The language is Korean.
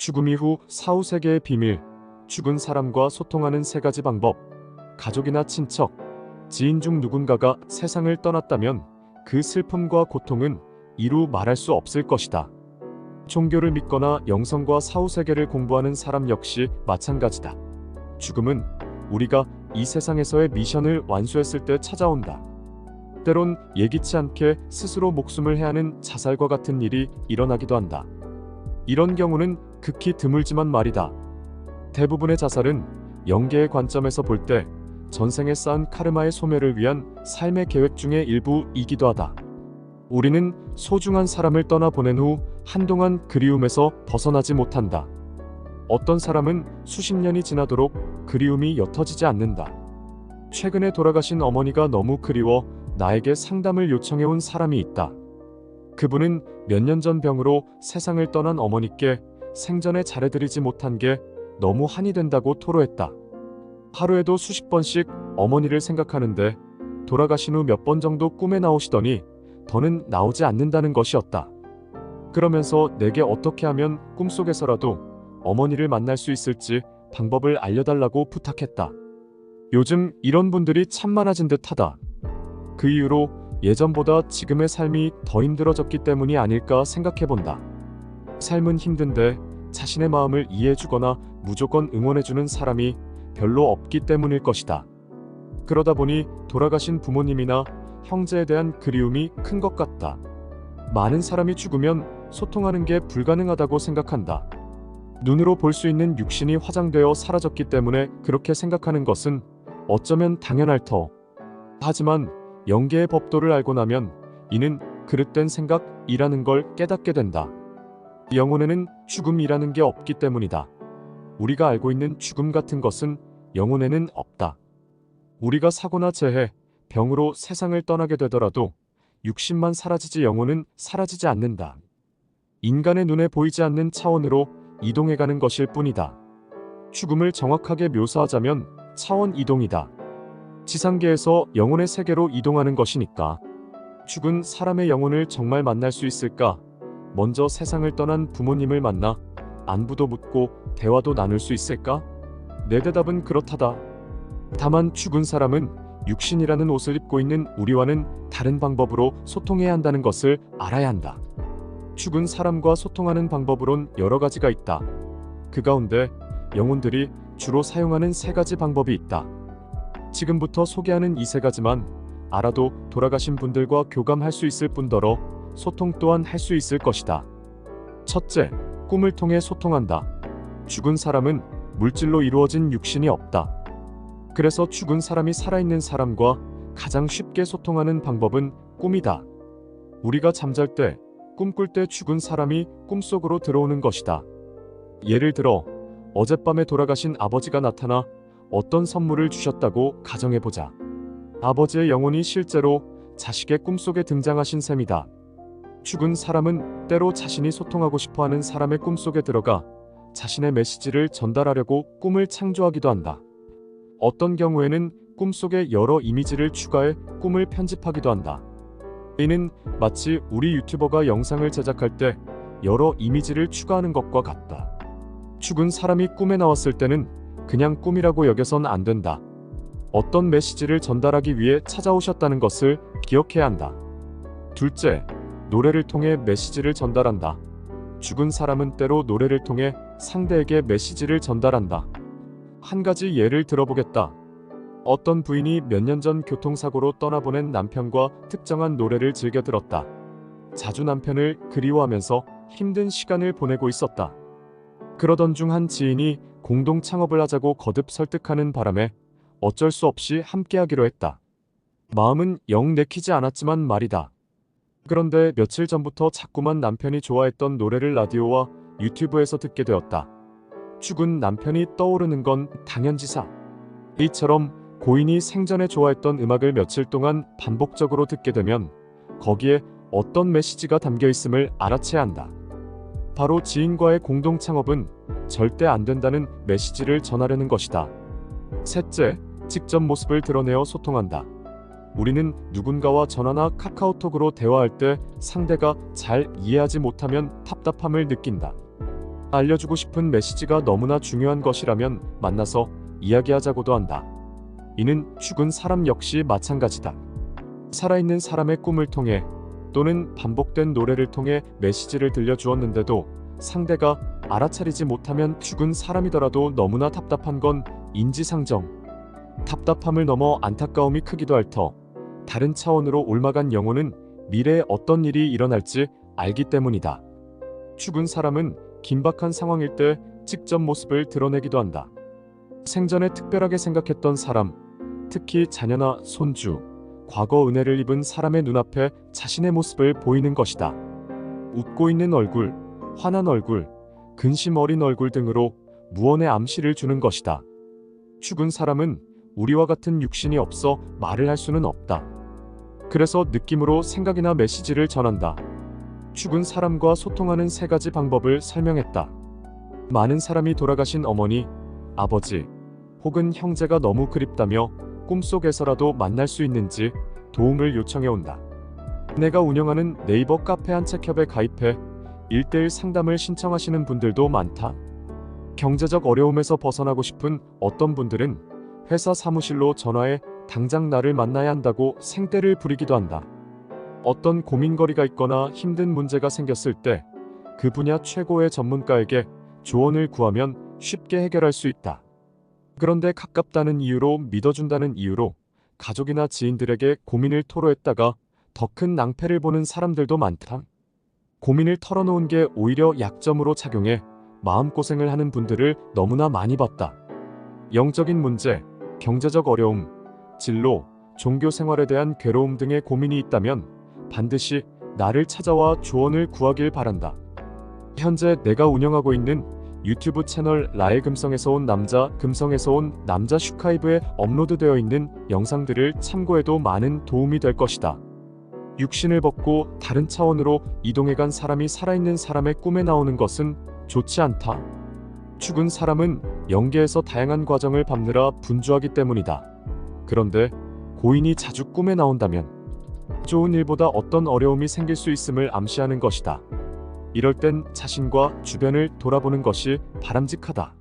죽음 이후 사후 세계의 비밀, 죽은 사람과 소통하는 3가지 방법. 가족이나 친척, 지인 중 누군가가 세상을 떠났다면 그 슬픔과 고통은 이루 말할 수 없을 것이다. 종교를 믿거나 영성과 사후 세계를 공부하는 사람 역시 마찬가지다. 죽음은 우리가 이 세상에서의 미션을 완수했을 때 찾아온다. 때론 예기치 않게 스스로 목숨을 해하는 자살과 같은 일이 일어나기도 한다. 이런 경우는 극히 드물지만 말이다. 대부분의 자살은 영계의 관점에서 볼 때 전생에 쌓은 카르마의 소멸을 위한 삶의 계획 중의 일부이기도 하다. 우리는 소중한 사람을 떠나보낸 후 한동안 그리움에서 벗어나지 못한다. 어떤 사람은 수십 년이 지나도록 그리움이 옅어지지 않는다. 최근에 돌아가신 어머니가 너무 그리워 나에게 상담을 요청해온 사람이 있다. 그분은 몇 년 전 병으로 세상을 떠난 어머니께 생전에 잘해드리지 못한 게 너무 한이 된다고 토로했다. 하루에도 수십 번씩 어머니를 생각하는데 돌아가신 후 몇 번 정도 꿈에 나오시더니 더는 나오지 않는다는 것이었다. 그러면서 내게 어떻게 하면 꿈속에서라도 어머니를 만날 수 있을지 방법을 알려달라고 부탁했다. 요즘 이런 분들이 참 많아진 듯하다. 그 이후로 예전보다 지금의 삶이 더 힘들어졌기 때문이 아닐까 생각해본다. 삶은 힘든데 자신의 마음을 이해해주거나 무조건 응원해주는 사람이 별로 없기 때문일 것이다. 그러다 보니 돌아가신 부모님이나 형제에 대한 그리움이 큰 것 같다. 많은 사람이 죽으면 소통하는 게 불가능하다고 생각한다. 눈으로 볼 수 있는 육신이 화장되어 사라졌기 때문에 그렇게 생각하는 것은 어쩌면 당연할 터. 하지만 영계의 법도를 알고 나면 이는 그릇된 생각이라는 걸 깨닫게 된다. 영혼에는 죽음이라는 게 없기 때문이다. 우리가 알고 있는 죽음 같은 것은 영혼에는 없다. 우리가 사고나 재해, 병으로 세상을 떠나게 되더라도 육신만 사라지지 영혼은 사라지지 않는다. 인간의 눈에 보이지 않는 차원으로 이동해가는 것일 뿐이다. 죽음을 정확하게 묘사하자면 차원 이동이다. 지상계에서 영혼의 세계로 이동하는 것이니까. 죽은 사람의 영혼을 정말 만날 수 있을까? 먼저 세상을 떠난 부모님을 만나 안부도 묻고 대화도 나눌 수 있을까? 내 대답은 그렇다다. 다만 죽은 사람은 육신이라는 옷을 입고 있는 우리와는 다른 방법으로 소통해야 한다는 것을 알아야 한다. 죽은 사람과 소통하는 방법으론 여러 가지가 있다. 그 가운데 영혼들이 주로 사용하는 3가지 방법이 있다. 지금부터 소개하는 이 3가지만 알아도 돌아가신 분들과 교감할 수 있을 뿐더러 소통 또한 할 수 있을 것이다. 첫째, 꿈을 통해 소통한다. 죽은 사람은 물질로 이루어진 육신이 없다. 그래서 죽은 사람이 살아있는 사람과 가장 쉽게 소통하는 방법은 꿈이다. 우리가 잠잘 때, 꿈꿀 때 죽은 사람이 꿈속으로 들어오는 것이다. 예를 들어 어젯밤에 돌아가신 아버지가 나타나 어떤 선물을 주셨다고 가정해보자. 아버지의 영혼이 실제로 자식의 꿈속에 등장하신 셈이다. 죽은 사람은 때로 자신이 소통하고 싶어하는 사람의 꿈속에 들어가 자신의 메시지를 전달하려고 꿈을 창조하기도 한다. 어떤 경우에는 꿈속에 여러 이미지를 추가해 꿈을 편집하기도 한다. 이는 마치 우리 유튜버가 영상을 제작할 때 여러 이미지를 추가하는 것과 같다. 죽은 사람이 꿈에 나왔을 때는 그냥 꿈이라고 여겨선 안 된다. 어떤 메시지를 전달하기 위해 찾아오셨다는 것을 기억해야 한다. 둘째, 노래를 통해 메시지를 전달한다. 죽은 사람은 때로 노래를 통해 상대에게 메시지를 전달한다. 한 가지 예를 들어보겠다. 어떤 부인이 몇 년 전 교통사고로 떠나보낸 남편과 특정한 노래를 즐겨 들었다. 자주 남편을 그리워하면서 힘든 시간을 보내고 있었다. 그러던 중 한 지인이 공동 창업을 하자고 거듭 설득하는 바람에 어쩔 수 없이 함께하기로 했다. 마음은 영 내키지 않았지만 말이다. 그런데 며칠 전부터 자꾸만 남편이 좋아했던 노래를 라디오와 유튜브에서 듣게 되었다. 죽은 남편이 떠오르는 건 당연지사. 이처럼 고인이 생전에 좋아했던 음악을 며칠 동안 반복적으로 듣게 되면 거기에 어떤 메시지가 담겨 있음을 알아채야 한다. 바로 지인과의 공동 창업은 절대 안 된다는 메시지를 전하려는 것이다. 셋째, 직접 모습을 드러내어 소통한다. 우리는 누군가와 전화나 카카오톡으로 대화할 때 상대가 잘 이해하지 못하면 답답함을 느낀다. 알려주고 싶은 메시지가 너무나 중요한 것이라면 만나서 이야기하자고도 한다. 이는 죽은 사람 역시 마찬가지다. 살아있는 사람의 꿈을 통해 또는 반복된 노래를 통해 메시지를 들려주었는데도 상대가 알아차리지 못하면 죽은 사람이더라도 너무나 답답한 건 인지상정. 답답함을 넘어 안타까움이 크기도 할 터 다른 차원으로 옮아간 영혼은 미래에 어떤 일이 일어날지 알기 때문이다. 죽은 사람은 긴박한 상황일 때 직접 모습을 드러내기도 한다. 생전에 특별하게 생각했던 사람, 특히 자녀나 손주, 과거 은혜를 입은 사람의 눈앞에 자신의 모습을 보이는 것이다. 웃고 있는 얼굴, 환한 얼굴, 근심 어린 얼굴 등으로 무언의 암시를 주는 것이다. 죽은 사람은 우리와 같은 육신이 없어 말을 할 수는 없다. 그래서 느낌으로 생각이나 메시지를 전한다. 죽은 사람과 소통하는 3가지 방법을 설명했다. 많은 사람이 돌아가신 어머니, 아버지, 혹은 형제가 너무 그립다며 꿈속에서라도 만날 수 있는지 도움을 요청해온다. 내가 운영하는 네이버 카페 한책협에 가입해 1:1 상담을 신청하시는 분들도 많다. 경제적 어려움에서 벗어나고 싶은 어떤 분들은 회사 사무실로 전화해 당장 나를 만나야 한다고 생떼를 부리기도 한다. 어떤 고민거리가 있거나 힘든 문제가 생겼을 때 그 분야 최고의 전문가에게 조언을 구하면 쉽게 해결할 수 있다. 그런데 가깝다는 이유로 믿어준다는 이유로 가족이나 지인들에게 고민을 토로했다가 더 큰 낭패를 보는 사람들도 많다. 고민을 털어놓은 게 오히려 약점으로 작용해 마음고생을 하는 분들을 너무나 많이 봤다. 영적인 문제, 경제적 어려움, 진로, 종교 생활에 대한 괴로움 등의 고민이 있다면 반드시 나를 찾아와 조언을 구하길 바란다. 현재 내가 운영하고 있는 유튜브 채널 라의 금성에서 온 남자, 금성에서 온 남자 슈카이브에 업로드되어 있는 영상들을 참고해도 많은 도움이 될 것이다. 육신을 벗고 다른 차원으로 이동해간 사람이 살아있는 사람의 꿈에 나오는 것은 좋지 않다. 죽은 사람은 영계에서 다양한 과정을 밟느라 분주하기 때문이다. 그런데 고인이 자주 꿈에 나온다면 좋은 일보다 어떤 어려움이 생길 수 있음을 암시하는 것이다. 이럴 땐 자신과 주변을 돌아보는 것이 바람직하다.